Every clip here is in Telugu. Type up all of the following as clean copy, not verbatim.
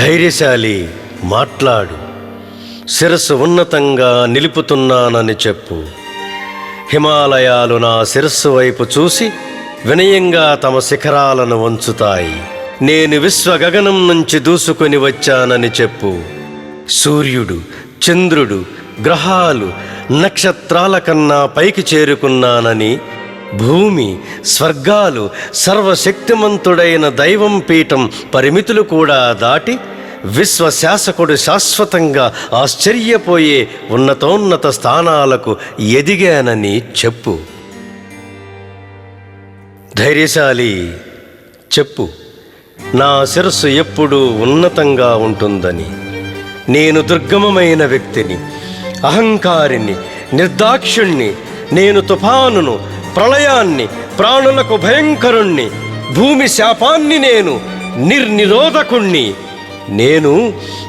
ధైర్యశాలి, మాట్లాడు. శిరస్సు ఉన్నతంగా నిలుపుతున్నానని చెప్పు. హిమాలయాలు నా శిరస్సు వైపు చూసి వినయంగా తమ శిఖరాలను వంచుతాయి. నేను విశ్వగగనం నుంచి దూసుకొని వచ్చానని చెప్పు. సూర్యుడు, చంద్రుడు, గ్రహాలు, నక్షత్రాల కన్నా పైకి చేరుకున్నానని, భూమి, స్వర్గాలు, సర్వశక్తిమంతుడైన దైవం పీఠం పరిమితులు కూడా దాటి విశ్వశాసకుడు శాశ్వతంగా ఆశ్చర్యపోయే ఉన్నతోన్నత స్థానాలకు ఎదిగానని చెప్పు. ధైర్యశాలి, చెప్పు. నా శిరస్సు ఎప్పుడూ ఉన్నతంగా ఉంటుందని. నేను దుర్గమమైన వ్యక్తిని, అహంకారిని, నిర్దాక్షిణ్ణి. నేను తుఫానును, ప్రళయాన్ని, ప్రాణులకు భయంకరుణ్ణి, భూమి శాపాన్ని. నేను నిర్నిరోధకుణ్ణి. నేను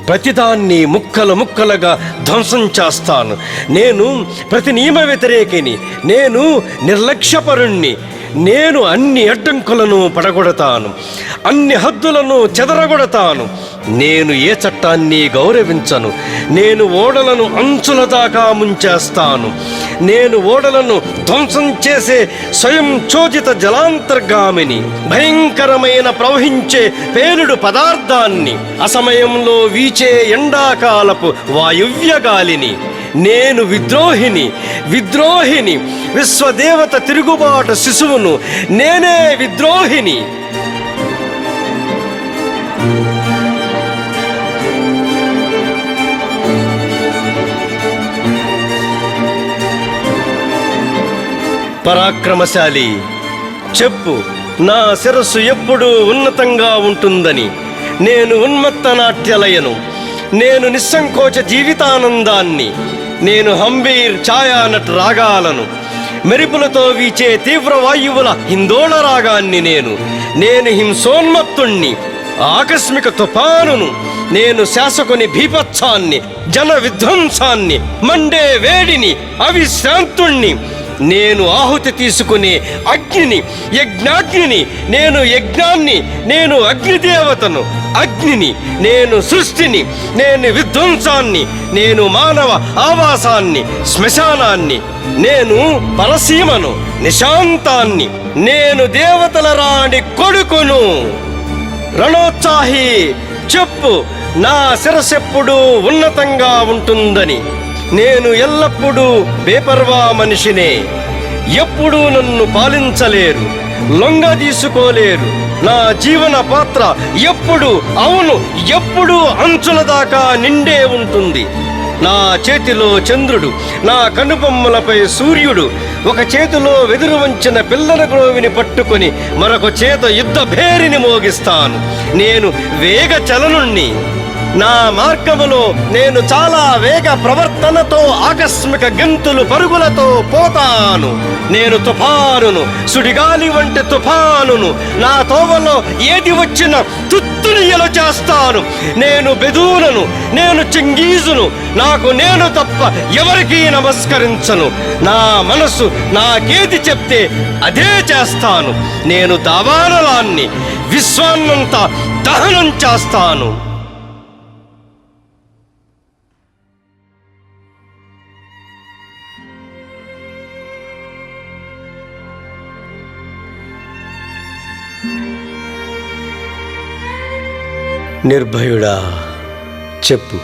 ప్రతిదాన్ని ముక్కలు ముక్కలుగా ధ్వంసం చేస్తాను. నేను ప్రతి నియమ వ్యతిరేకిని. నేను నిర్లక్ష్యపరుణ్ణి. నేను అన్ని అడ్డంకులను పడగొడతాను, అన్ని హద్దులను చెదరగొడతాను. నేను ఏ చట్టాన్ని గౌరవించను. నేను ఓడలను అంచుల దాకా ముంచేస్తాను. నేను ఓడలను ధ్వంసం చేసే స్వయం చోదిత జలాంతర్గామిని, భయంకరమైన ప్రవహించే పేలుడు పదార్థాన్ని, అసమయంలో వీచే ఎండాకాలపు వాయువ్య గాలిని. నేను విద్రోహిని, విశ్వదేవత తిరుగుబాటు శిశువును. నేనే విద్రోహిని. పరాక్రమశాలి, చెప్పు. నా శిరస్సు ఎప్పుడూ ఉన్నతంగా ఉంటుందని. నేను ఉన్మత్త నాట్యలయను. నేను నిస్సంకోచ జీవితానందాన్ని. నేను హంబీర్ ఛాయానట్ రాగాలను, మెరుపులతో వీచే తీవ్ర వాయువుల హిందోళ రాగాన్ని. నేను హింసోన్మత్తుణ్ణి, ఆకస్మిక తుఫానును. నేను శాసకుని భీపత్సాన్ని, జన విధ్వంసాన్ని, మండే వేడిని, అవిశ్రాంతుణ్ణి. నేను ఆహుతి తీసుకునే అగ్నిని, యజ్ఞాగ్నిని. నేను యజ్ఞాన్ని. నేను అగ్నిదేవతను, అగ్నిని. నేను సృష్టిని. నేను విధ్వంసాన్ని. నేను మానవ ఆవాసాన్ని, శ్మశానాన్ని. నేను పరసీమను, నిశాంతాన్ని. నేను దేవతల రాణి కొడుకును. రణోత్సాహి, చెప్పు. నా శిరస్సెప్పుడూ ఉన్నతంగా ఉంటుందని. నేను ఎల్లప్పుడూ బేపర్వా మనిషినే. ఎప్పుడూ నన్ను పాలించలేరు, లొంగదీసుకోలేరు. నా జీవన పాత్ర ఎప్పుడూ అంచుల దాకా నిండే ఉంటుంది. నా చేతిలో చంద్రుడు, నా కనుబొమ్మలపై సూర్యుడు. ఒక చేతిలో వెదురు వంచిన పిల్లల గ్రోవిని పట్టుకొని మరొక చేత యుద్ధ భేరిని మోగిస్తాను. నేను వేగ చలనుణ్ణి. నా మార్గములో నేను చాలా వేగ ప్రవర్తనతో, ఆకస్మిక గెంతులు పరుగులతో పోతాను. నేను తుఫానును, సుడిగాలి వంటి తుఫానును. నా తోవలో ఏది వచ్చినా తుత్తునియలు చేస్తాను. నేను బెదూనను, నేను చింగీజును. నాకు నేను తప్ప ఎవరికీ నమస్కరించను. నా మనసు నాకేది చెప్తే అదే చేస్తాను. నేను దావానలాన్ని, విశ్వాన్నంతా దహనం చేస్తాను. నిర్భయుడా, చెప్పు.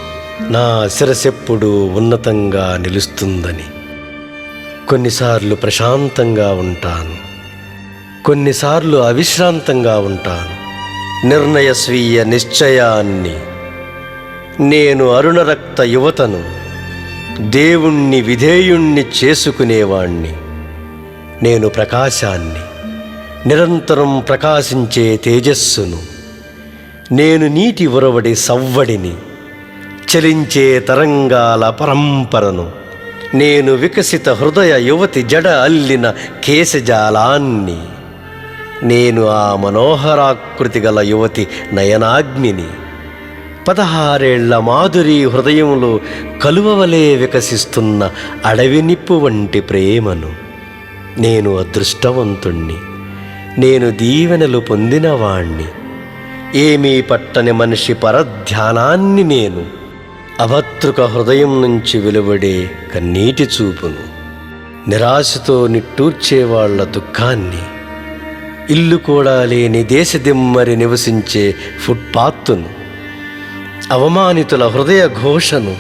నా శిరస్సెప్పుడూ ఉన్నతంగా నిలుస్తుందని. కొన్నిసార్లు ప్రశాంతంగా ఉంటాను, కొన్నిసార్లు అవిశ్రాంతంగా ఉంటాను. నిర్ణయ స్వీయ నిశ్చయాన్ని. నేను అరుణరక్త యువతను, దేవుణ్ణి విధేయుణ్ణి చేసుకునేవాణ్ణి. నేను ప్రకాశాన్ని, నిరంతరం ప్రకాశించే తేజస్సును. నేను నీటి ఉరవడి సవ్వడిని, చలించే తరంగాల పరంపరను. నేను వికసిత హృదయ యువతి జడ అల్లిన కేశజాలాన్ని. నేను ఆ మనోహరాకృతి గల యువతి నయనాగ్నిని. 16 ఏళ్ల మాధురి హృదయంలో కలువవలే వికసిస్తున్న అడవి నిప్పు వంటి ప్రేమను. నేను అదృష్టవంతుణ్ణి. నేను దీవెనలు పొందినవాణ్ణి. ఏమీ పట్టని మనిషి పరధ్యానాన్ని నేను, అభద్రుక హృదయం నుంచి వెలువడే కన్నీటి చూపును, నిరాశతో నిట్టూర్చేవాళ్ల దుఃఖాన్ని, ఇల్లు కూడా లేని దేశదిమ్మరి నివసించే ఫుట్పాత్తును, అవమానితుల హృదయ ఘోషను,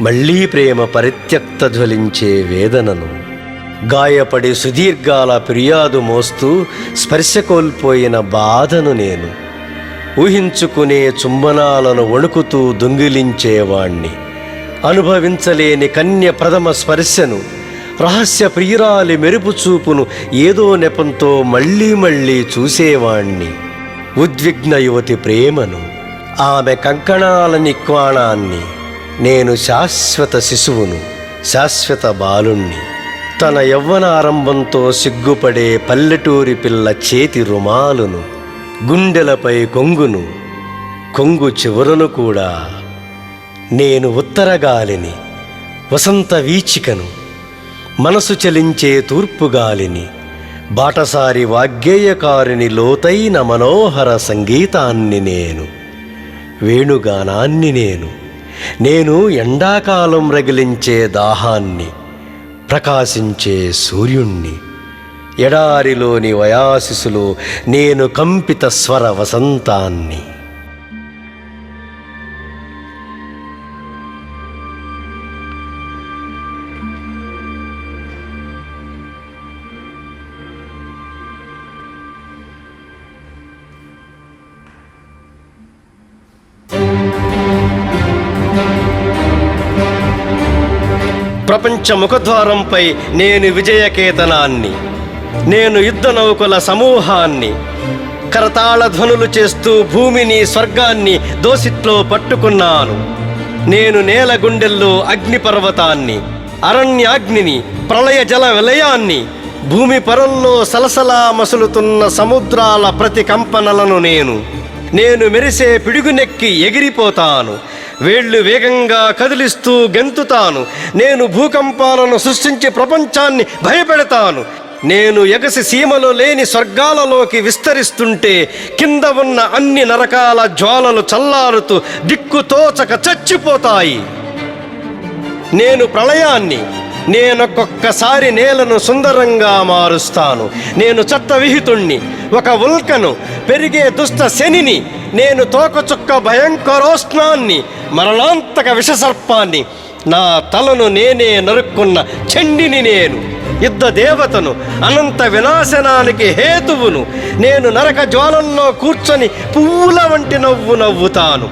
మళ్లీ ప్రేమ పరిత్యక్త జ్వలించే వేదనను, గాయపడి సుదీర్ఘాల ఫిర్యాదు మోస్తూ స్పర్శ కోల్పోయిన బాధను నేను, ఊహించుకునే చుంబనాలను వణుకుతూ దొంగిలించేవాణ్ణి, అనుభవించలేని కన్య ప్రథమ స్పర్శను, రహస్య ప్రియురాలి మెరుపు చూపును ఏదో నెపంతో మళ్ళీ మళ్ళీ చూసేవాణ్ణి, ఉద్విగ్న యువతి ప్రేమను, ఆమె కంకణాల నిక్వాణాన్ని, నేను శాశ్వత శిశువును, శాశ్వత బాలుణ్ణి, తన యవ్వన ఆరంభంతో సిగ్గుపడే పల్లెటూరి పిల్ల చేతి రుమాలును, గుండెలపై కొంగును, కొంగు చివరను కూడా, నేను ఉత్తరగాలిని, వసంత వీచికను, మనసు చలించే తూర్పుగాలిని, బాటసారి వాగ్గేయకారిని, లోతైన మనోహర సంగీతాన్ని నేను, వేణుగానాన్ని నేను ఎండాకాలం రగిలించే దాహాన్ని, ప్రకాశించే సూర్యుణ్ణి, ఎడారిలోని వయాసిసులో నేను కంపిత స్వర వసంతాన్ని. ప్రపంచ ముఖద్వారంపై నేను విజయకేతనాన్ని, నేను యుద్ధ నౌకల సమూహాన్ని, కరతాళ ధ్వనులు చేస్తూ భూమిని స్వర్గాన్ని దోసిట్లో పట్టుకున్నాను. నేను నేల గుండెల్లో అగ్నిపర్వతాన్ని, అరణ్యాగ్నిని, ప్రళయ జల విలయాన్ని, భూమి పరంలో సలసలా మసులుతున్న సముద్రాల ప్రతికంపనలను నేను మెరిసే పిడుగునెక్కి ఎగిరిపోతాను. వేళ్లు వేగంగా కదిలిస్తూ గెంతుతాను. నేను భూకంపాలను సృష్టించి ప్రపంచాన్ని భయపెడతాను. నేను ఎగసి సీమలో లేని స్వర్గాలలోకి విస్తరిస్తుంటే కింద ఉన్న అన్ని నరకాల జ్వాలలు చల్లారుతూ దిక్కుతోచక చచ్చిపోతాయి. నేను ప్రళయాన్ని, నేనొక్కొక్కసారి నేలను సుందరంగా మారుస్తాను. నేను చట్టవిహితుణ్ణి, ఒక ఉల్కను, పెరిగే దుష్ట శనిని, నేను తోకచుక్క భయంకరోష్ణాన్ని, మరణాంతక విషసర్పాన్ని, నా తలను నేనే నరుక్కున్న చండిని నేను, యుద్ధ దేవతను, అనంత వినాశనానికి హేతువును. నేను నరక జ్వాలల్లో కూర్చొని పువ్వుల వంటి నవ్వుతాను.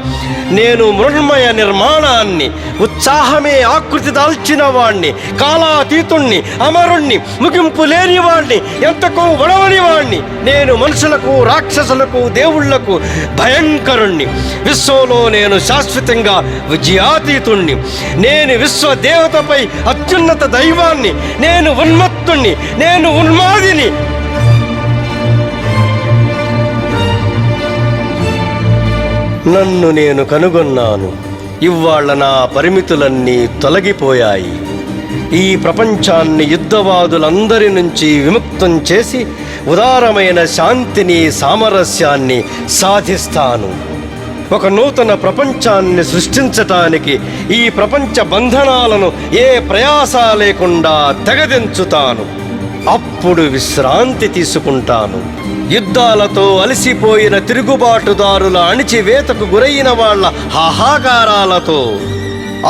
నేను మృణ్మయ నిర్మాణాన్ని, ఉత్సాహమే ఆకృతి దాల్చిన వాణ్ణి, కాలాతీతుణ్ణి, అమరుణ్ణి, ముగింపు లేని వాణ్ణి, ఎంతకు వడవని వాణ్ణి. నేను మనుషులకు, రాక్షసులకు, దేవుళ్లకు భయంకరుణ్ణి. విశ్వంలో నేను శాశ్వతంగా విజయాతీతుణ్ణి. నేను విశ్వదేవతపై అత్యున్నత దైవాన్ని. నేను ఉన్మత్తుణ్ణి, నేను ఉన్మాదిని. నన్ను నేను కనుగొన్నాను. ఇవాళ నా పరిమితులన్నీ తొలగిపోయాయి. ఈ ప్రపంచాన్ని యుద్ధవాదులందరి నుంచి విముక్తం చేసి ఉదారమైన శాంతిని, సామరస్యాన్ని సాధిస్తాను. ఒక నూతన ప్రపంచాన్ని సృష్టించటానికి ఈ ప్రపంచ బంధనాలను ఏ ప్రయాస లేకుండా తెగదించుతాను. అప్పుడు విశ్రాంతి తీసుకుంటాను. యుద్ధాలతో అలసిపోయిన తిరుగుబాటుదారుల అణిచివేతకు గురైన వాళ్ళ హాహాకారాలతో,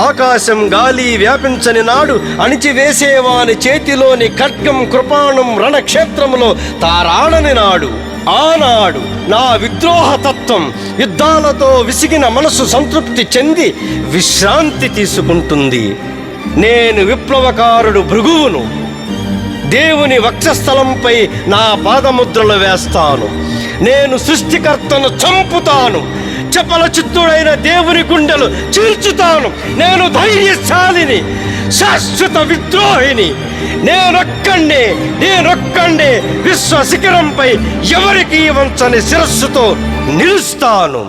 ఆకాశం గాలి వ్యాపించని నాడు అణిచివేసేవాని చేతిలోని ఖడ్గం కృపాణం రణక్షేత్రములో తారాడని నాడు, ఆనాడు నా విద్రోహతత్వం, యుద్ధాలతో విసిగిన మనసు సంతృప్తి చెంది విశ్రాంతి తీసుకుంటుంది. నేను విప్లవకారుడు భృగువును. దేవుని వక్షస్థలంపై నా పాదముద్రలు వేస్తాను. నేను సృష్టికర్తను చంపుతాను. చపల చిత్తుడైన దేవుని గుండెలు చీల్చుతాను. నేను ధైర్యశాలిని, శాశ్వత విద్రోహిని. నేనొక్కండే విశ్వ శిఖరంపై ఎవరికీ వంచని శిరస్సుతో నిలుస్తాను.